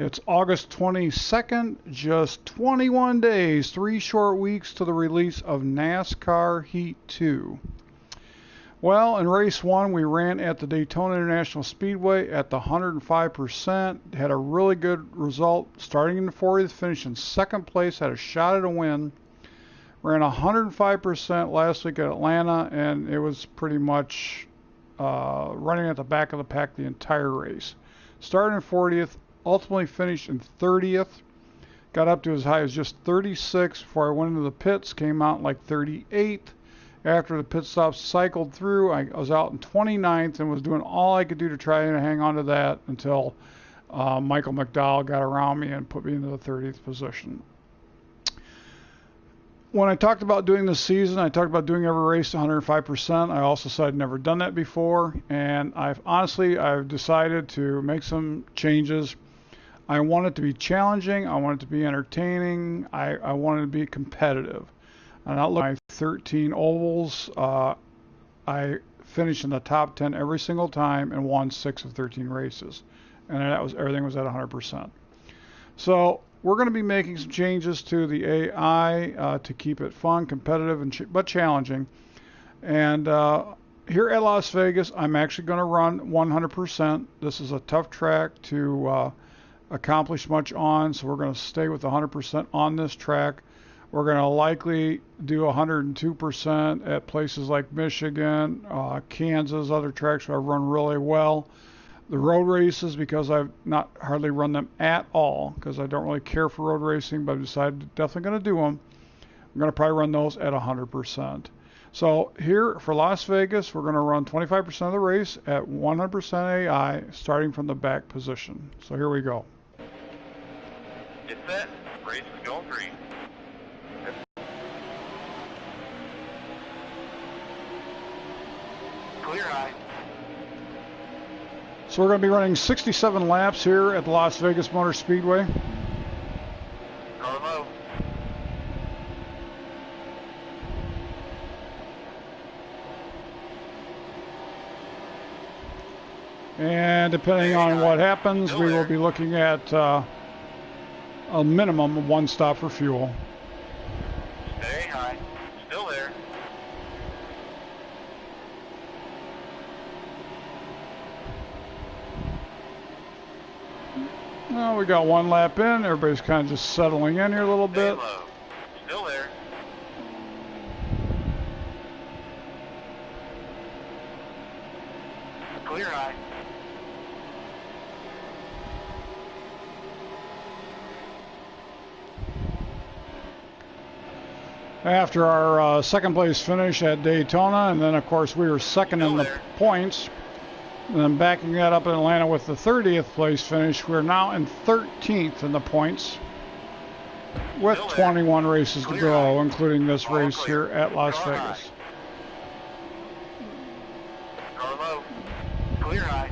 It's August 22nd, just 21 days, 3 short weeks to the release of NASCAR Heat 2. Well, in race 1, we ran at the Daytona International Speedway at the 105%, had a really good result, starting in the 40th, finished in second place, had a shot at a win. Ran 105% last week at Atlanta, and it was pretty much running at the back of the pack the entire race. Started in 40th, ultimately finished in 30th, got up to as high as just 36 before I went into the pits, came out like 38. After the pit stops cycled through, I was out in 29th and was doing all I could do to try and hang on to that until Michael McDowell got around me and put me into the 30th position. When I talked about doing this season, I talked about doing every race 105%. I also said I'd never done that before, and I've decided to make some changes. I want it to be challenging. I want it to be entertaining. I want it to be competitive. And I'll look at my 13 ovals. I finished in the top 10 every single time and won 6 of 13 races, and everything was at 100%. So we're going to be making some changes to the AI to keep it fun, competitive, but challenging. And here at Las Vegas, I'm actually going to run 100%. This is a tough track to accomplish much on, so we're going to stay with 100% on this track. We're going to likely do 102% at places like Michigan, Kansas, other tracks where I've run really well. The road races, because I've not hardly run them at all, because I don't really care for road racing, but I've decided definitely going to do them. I'm going to probably run those at 100%. So here for Las Vegas, we're going to run 25% of the race at 100% AI, starting from the back position. So here we go. Get set. Race is going green. Clear high. So we're going to be running 67 laps here at the Las Vegas Motor Speedway. Car low. And depending on what happens, we will be looking at a minimum of 1 stop for fuel. Stay high. Still there. Well, we got 1 lap in. Everybody's kind of just settling in here a little bit. Stay low. Still there. Clear high. After our second place finish at Daytona, and then of course we were second in the points, and then backing that up in Atlanta with the 30th place finish, we're now in 13th in the points with 21 races to go, including this race here at Las Vegas. Car low. Clear high.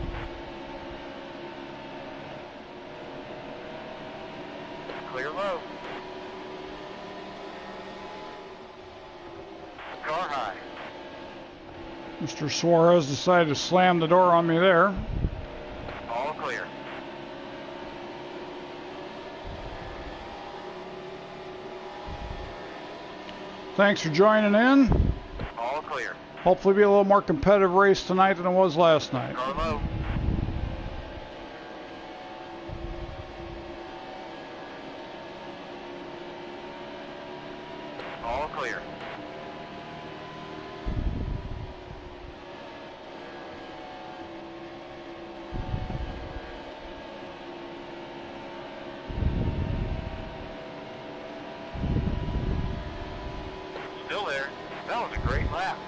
Clear low. Car high. Mr. Suarez decided to slam the door on me there. All clear. Thanks for joining in. All clear. Hopefully be a little more competitive race tonight than it was last night. Car low. All clear. Still there. That was a great lap.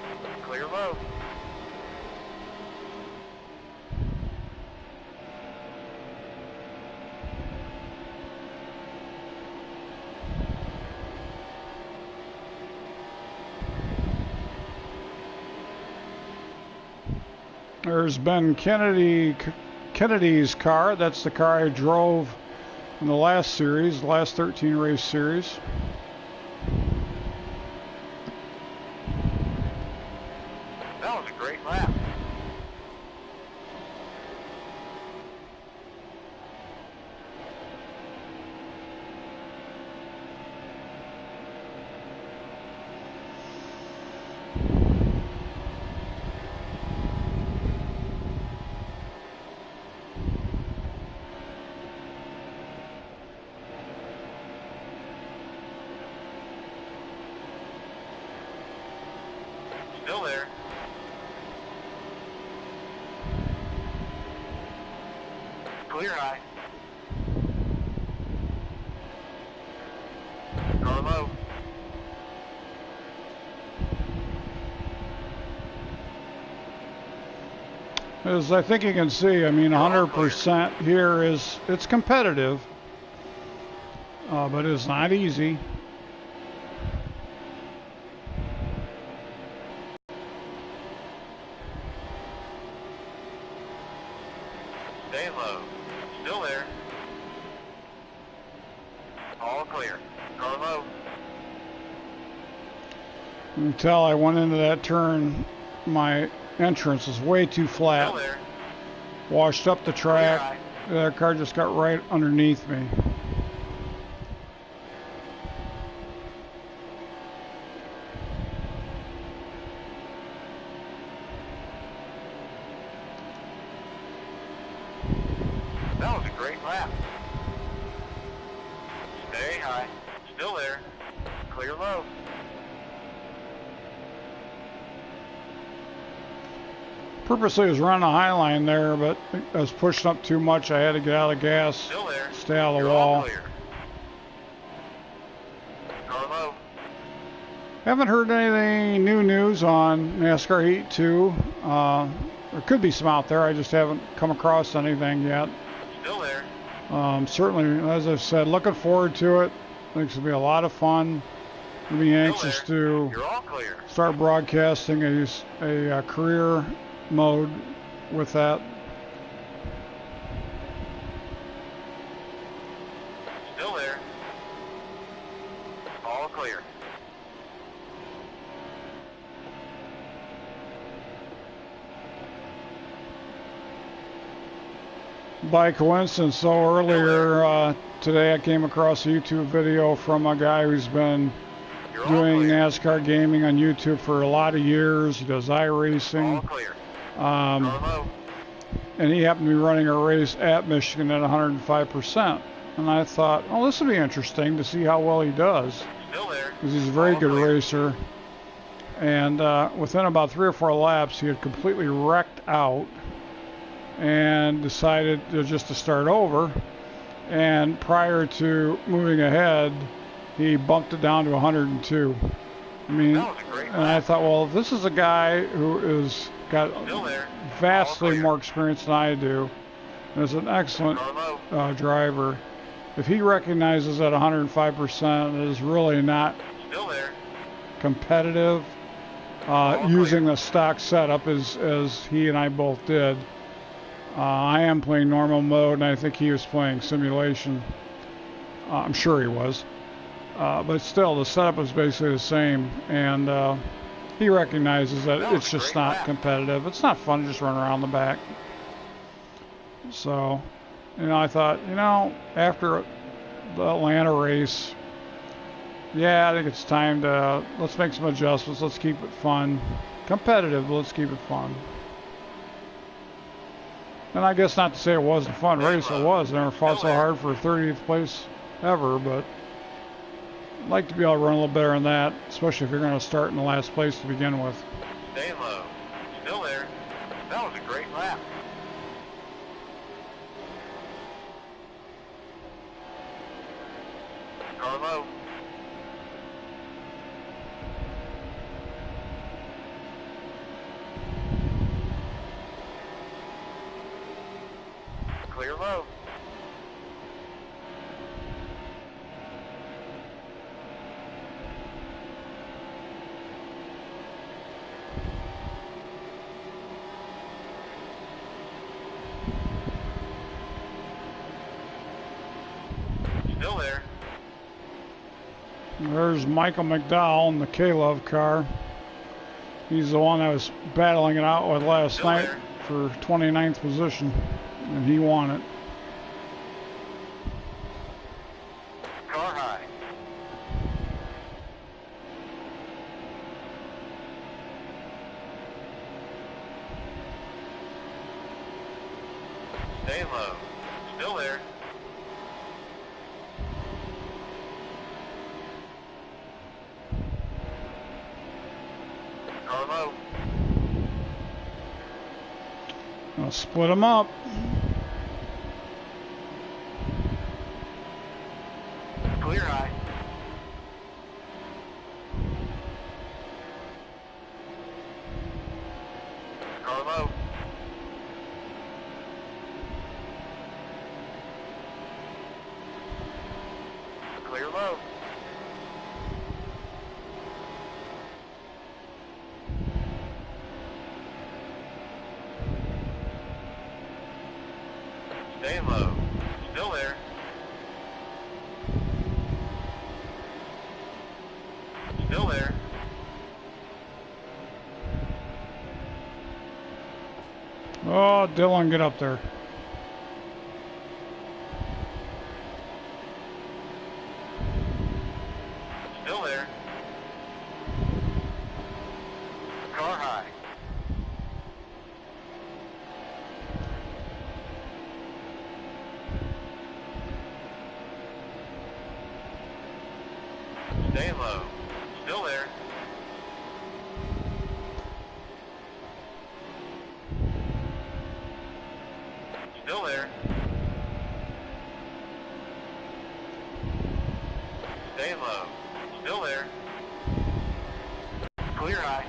Clear low. There's Ben Kennedy's car. That's the car I drove in the last series, the last 13 race series. That was a great lap. Clear high. Car low. As I think you can see, I mean, 100% here it's competitive, but it's not easy. Stay low. Still there. All clear. Car low. You can tell I went into that turn, my entrance is way too flat. Still there. Washed up the track. That car just got right underneath me. That was a great lap. Stay high. Still there. Clear low. Purposely was running a high line there, but I was pushing up too much. I had to get out of gas, Still there. stay out of the You're all wall. clear. Car low. Haven't heard anything new news on NASCAR Heat 2. There could be some out there. I just haven't come across anything yet. Still there. Certainly, as I've said, looking forward to it. I think it's going to be a lot of fun. I'll be anxious to You're all clear. start broadcasting a career mode with that. Still there. All clear. By coincidence, though, earlier today I came across a YouTube video from a guy who's been You're all doing clear. NASCAR gaming on YouTube for a lot of years. He does All iRacing. clear. Car low. And he happened to be running a race at Michigan at 105%. And I thought, oh, this would be interesting to see how well he does, Still there. because he's a very All good clear. racer. And within about 3 or 4 laps, he had completely wrecked out and decided just to start over. And prior to moving ahead, he bumped it down to 102. I mean, That was a great and I lap. thought, well, if this is a guy who is got Still there. vastly All clear. more experience than I do, and is an excellent Car low. driver. If he recognizes that 105% is really not Still there. competitive, All using the stock setup as he and I both did, I am playing normal mode, and I think he was playing simulation. I'm sure he was. But still, the setup is basically the same, and he recognizes that That was it's a just great not lap. competitive. It's not fun to just run around the back. So, I thought, after the Atlanta race, yeah, I think it's time to, let's make some adjustments. Let's keep it fun. Competitive, but let's keep it fun. And I guess not to say it wasn't a fun race. It was. I never fought so hard for 30th place ever, but I'd like to be able to run a little better than that, especially if you're going to start in the last place to begin with. Stay low. Still there. That was a great lap. Car low. Clear low. Still there. There's Michael McDowell in the K-Love car. He's the one I was battling it out with last Still night there. for 29th position, and he won it. Car high. Stay low. Still there. Car low. I'll split them up. Clear low. Staying low. Still there. Still there. Oh, Dylan, get up there. Still there. Car high. Staying low. Still there. Still there. Staying low. Still there. Clear high.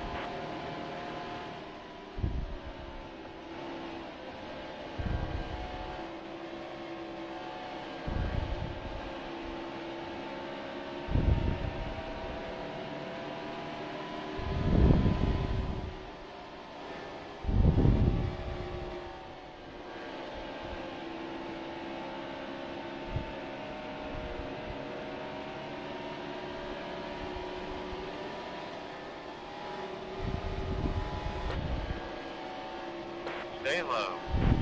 Staying low.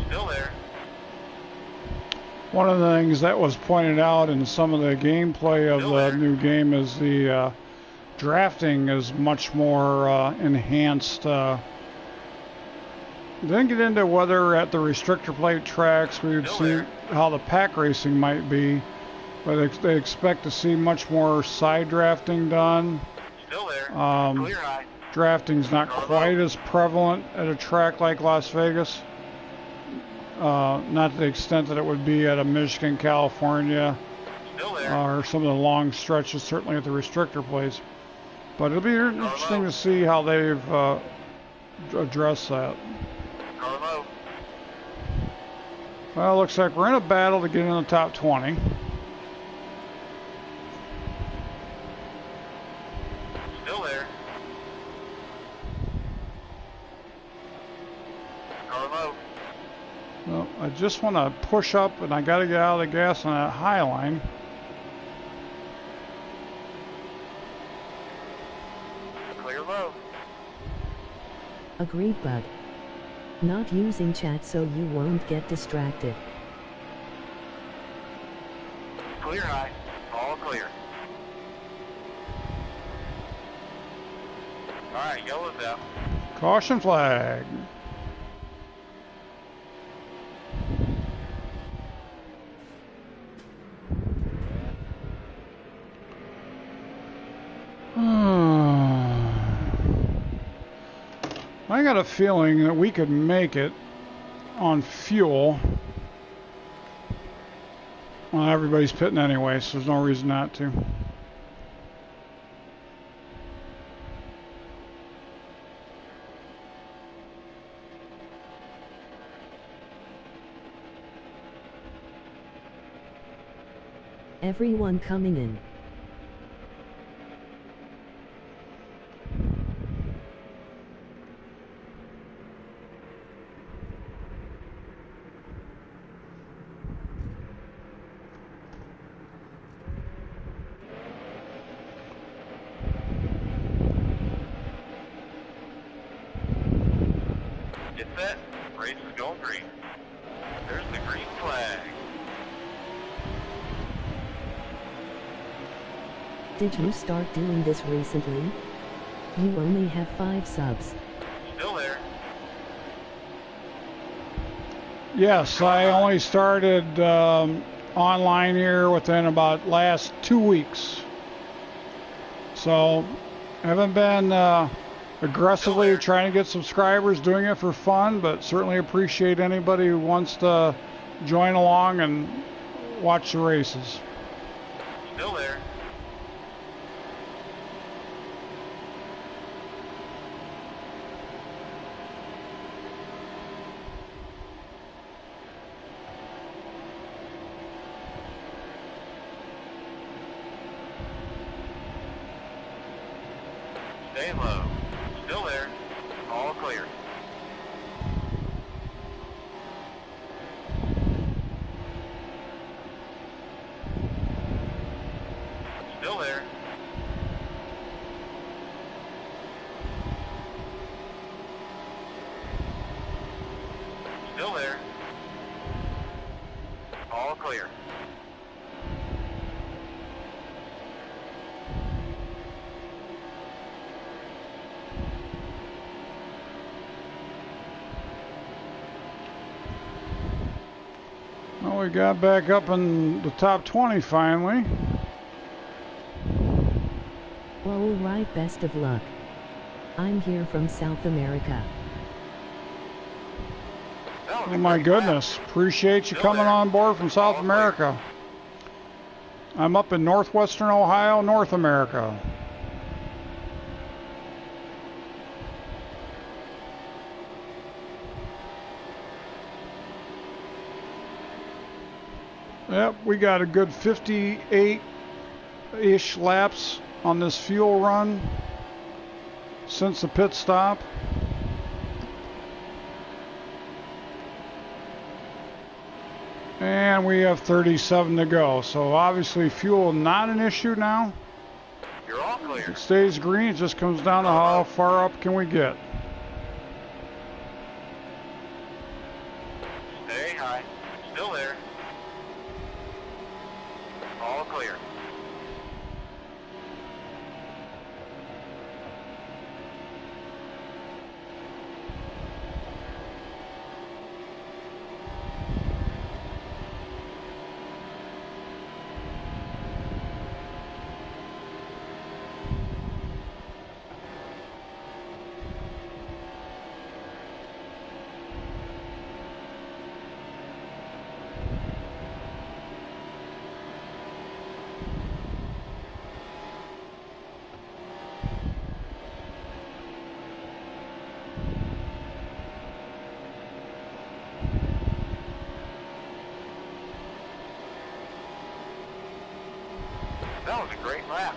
Still there. One of the things that was pointed out in some of the gameplay of Still the there. new game is the drafting is much more enhanced. Didn't get into whether at the restrictor plate tracks we would Still see there. how the pack racing might be, but they expect to see much more side drafting done. Still there. Um, Clear high. Drafting's not quite as prevalent at a track like Las Vegas. Not to the extent that it would be at a Michigan, California, Still there. or some of the long stretches, certainly at the restrictor plates. But it'll be interesting to see how they've addressed that. Car low. Well, looks like we're in a battle to get in the top 20. Still there. Car low. Well, I just want to push up, and I got to get out of the gas on that high line. Clear low. Agreed, bud. Not using chat so you won't get distracted. Clear high. All clear. Alright, yellow's out. Caution flag. I got a feeling that we could make it on fuel. Well, everybody's pitting anyway, so there's no reason not to. Everyone coming in. Get set. Race is going green. There's the green flag. Did you start doing this recently? You only have 5 subs. Still there. Yes, I only started online here within about last 2 weeks. So, haven't been aggressively trying to get subscribers, doing it for fun, but certainly appreciate anybody who wants to join along and watch the races. Still there. Stay low. Still there. All clear. Still there. Still there. All clear. Well, we got back up in the top 20 finally. All right, best of luck. I'm here from South America. That was Oh a my great lap. goodness. Appreciate you Still coming there. on board from South All clear. America. I'm up in northwestern Ohio, North America. Yep, we got a good 58-ish laps on this fuel run since the pit stop. And we have 37 to go. So obviously fuel not an issue now. You're all If clear. it stays green, it just comes down to how far up can we get. Stay high. Still there. All clear. That was a great lap.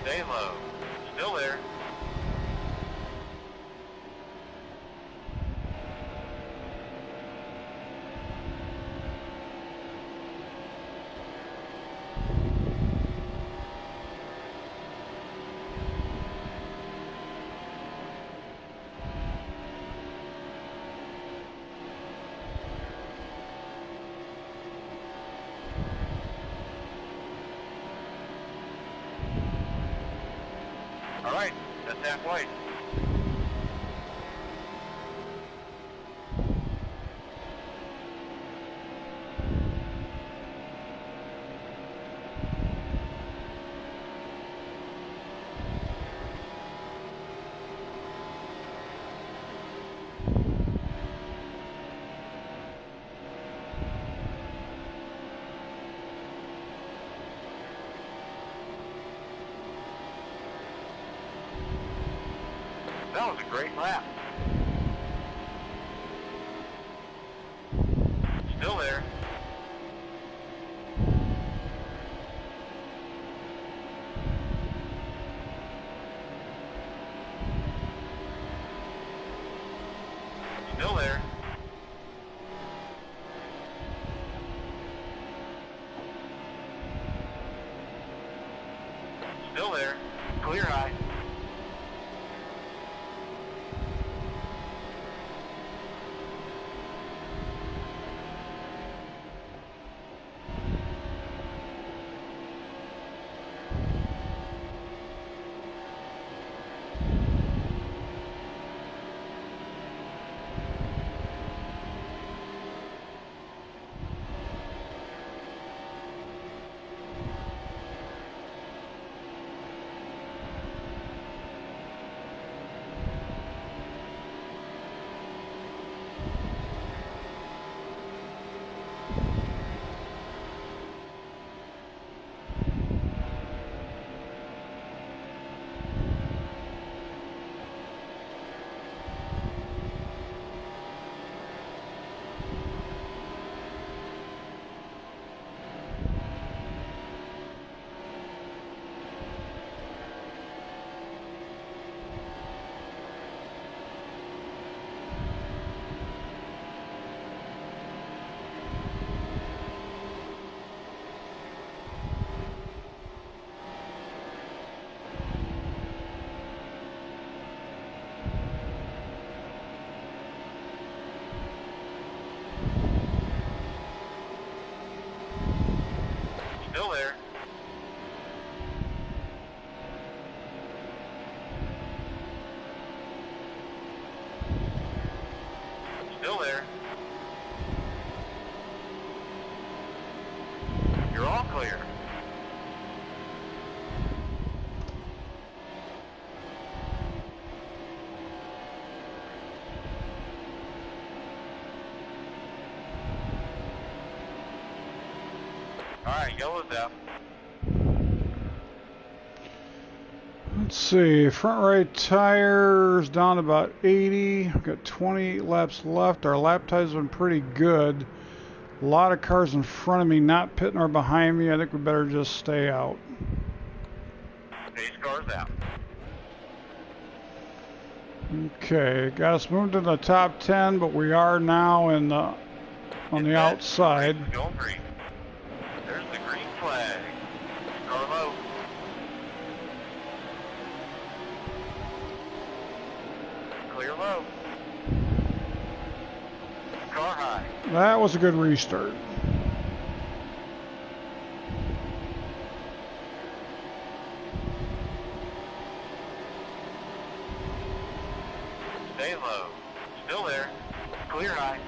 Stay low. Still there. All right, that's halfway. That was a great lap. Still there. Still there. Still there. Clear high. Still there. Still there. You're all clear. Alright, yellow's out. Let's see, front right tires down about 80. We've got 28 laps left. Our lap time's been pretty good. A lot of cars in front of me, not pitting or behind me. I think we better just stay out. Pace car's out. Okay, got us moved to the top 10, but we are now in the on the outside. Going green. There's the green flag. Car low. Clear low. Car high. That was a good restart. Stay low. Still there. Clear high.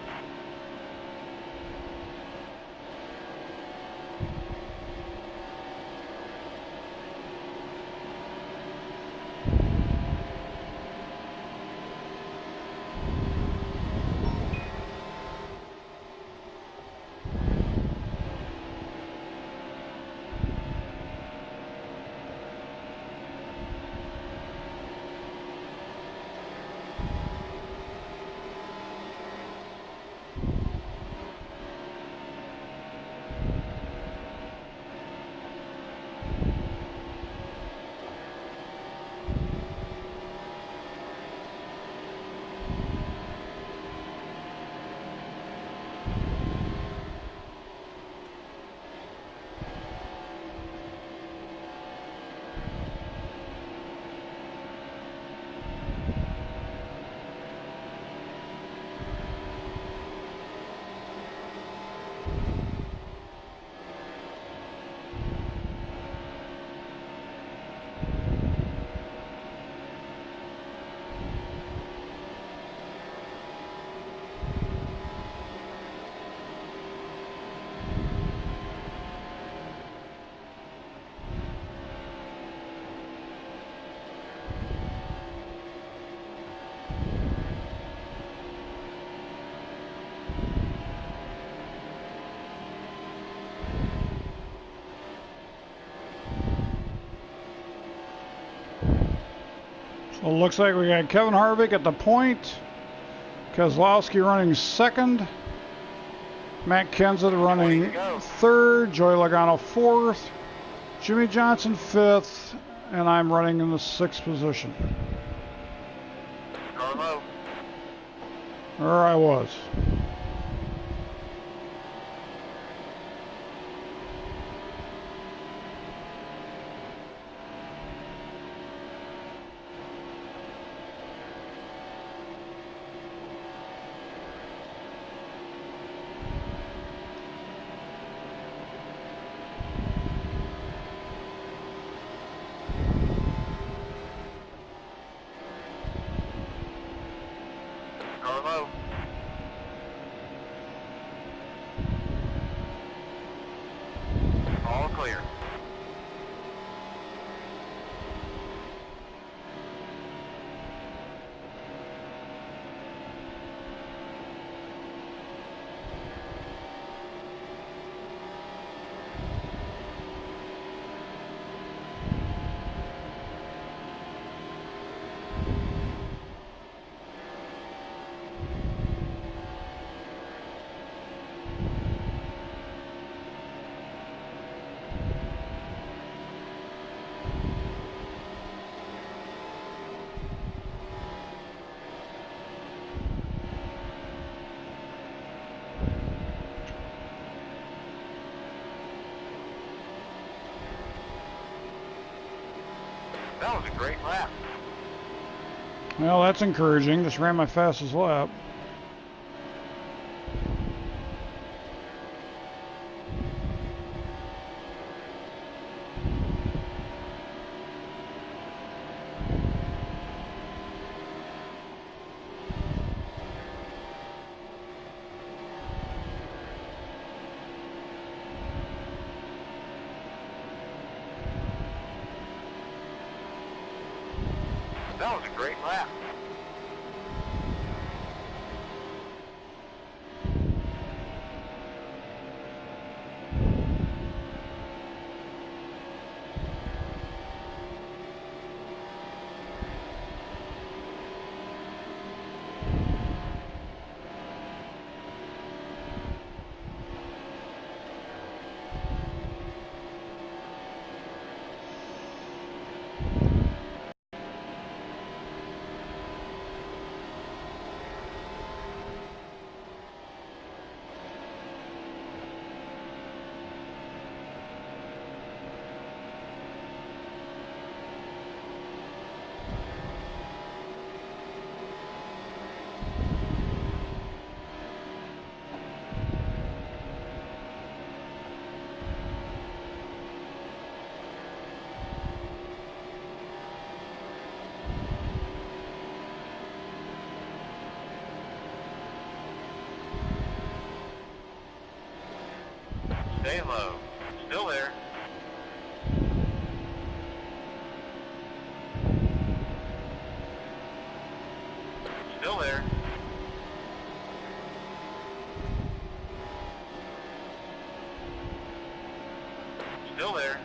So it looks like we got Kevin Harvick at the point, Kozlowski running second, Matt Kenseth running third, Joey Logano fourth, Jimmy Johnson fifth, and I'm running in the sixth position. Car low. There I was. Car low. All clear. That was a great lap. Well, that's encouraging. Just ran my fastest lap. That was a great lap. Stay low. Still there. Still there. Still there.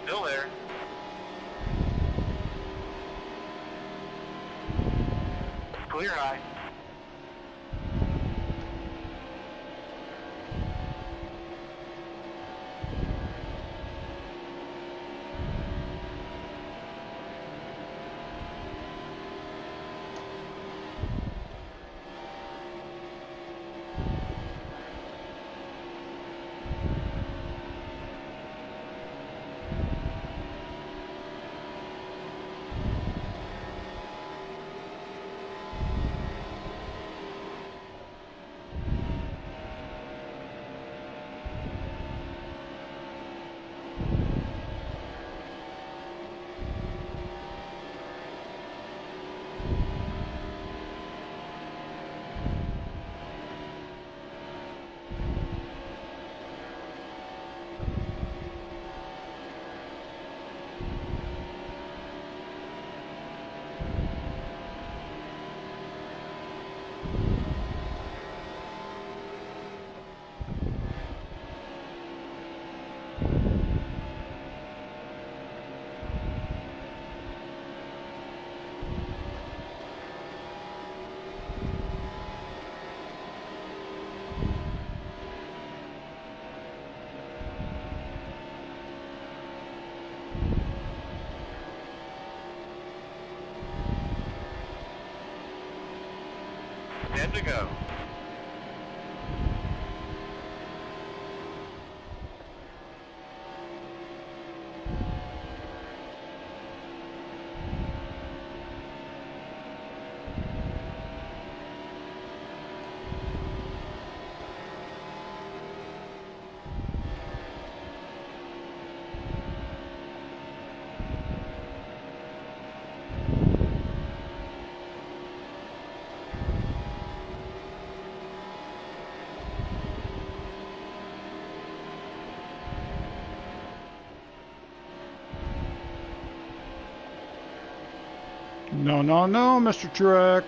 Still there. Clear high. Ten to go. No, no, no, Mr. Truex.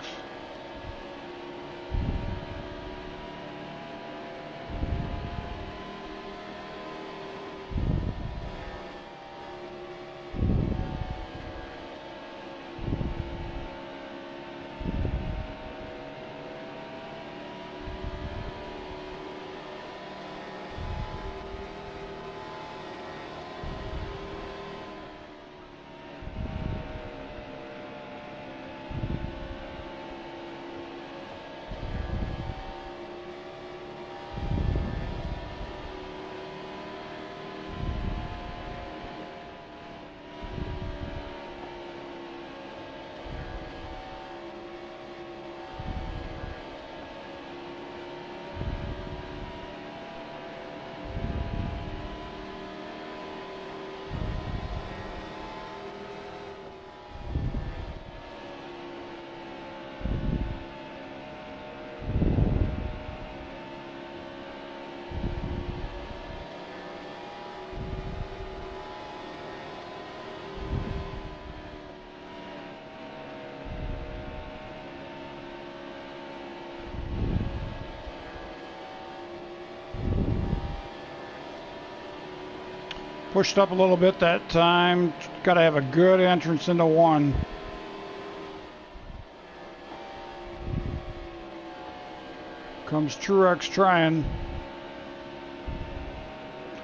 Pushed up a little bit that time. Got to have a good entrance into one. Comes Truex trying.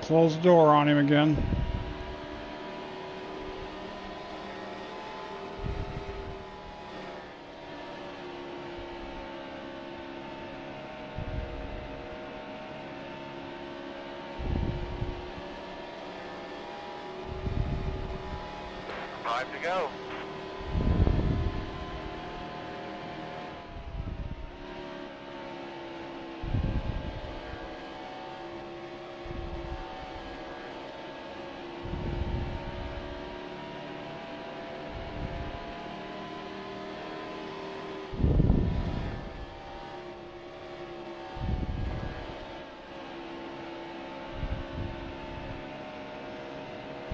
Close the door on him again. Five to go.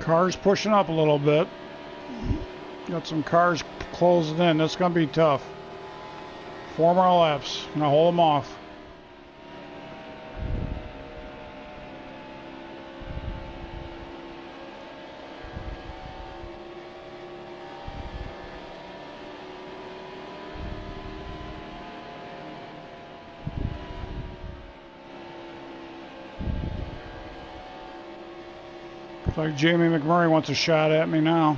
Cars pushing up a little bit. Got some cars closing in. That's going to be tough. 4 more laps. Now hold them off. Looks like Jamie McMurray wants a shot at me now.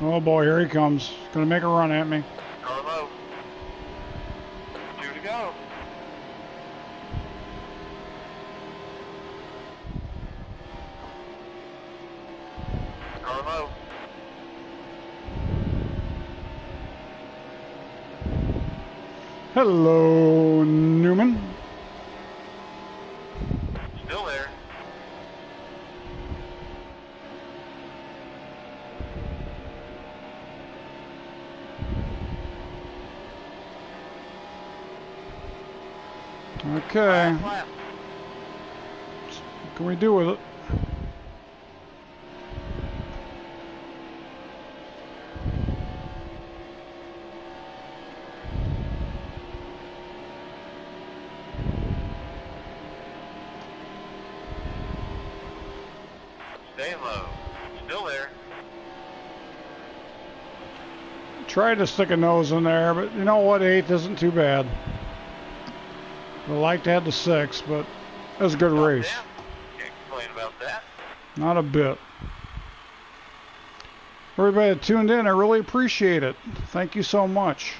Oh boy, here he comes. Gonna make a run at me. Carlo. 2 to go. Carlo. Hello, Newman. Still there. Okay. Last lap. What can we do with it? Staying low. Still there. Tried to stick a nose in there, but you know what? 8th isn't too bad. I'd like to have the 6th, but it was a good race. Damn. Can't complain about that. Not a bit. Everybody that tuned in, I really appreciate it. Thank you so much.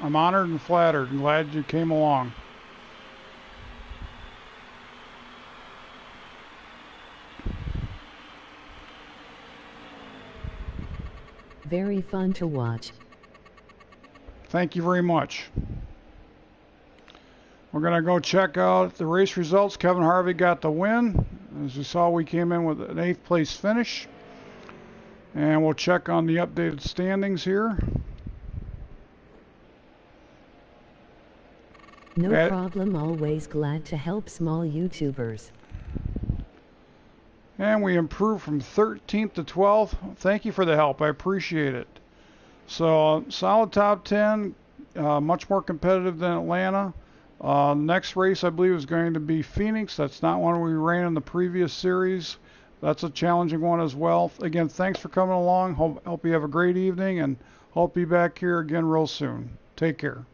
I'm honored and flattered and glad you came along. Very fun to watch. Thank you very much. We're going to go check out the race results. Kevin Harvey got the win. As you saw, we came in with an 8th place finish. And we'll check on the updated standings here. No problem, always glad to help small YouTubers. And we improved from 13th to 12th. Thank you for the help. I appreciate it. So, solid top 10. Much more competitive than Atlanta. Next race, I believe, is going to be Phoenix. That's not one we ran in the previous series. That's a challenging one as well. Again, thanks for coming along. Hope you have a great evening, and hope to be back here again real soon. Take care.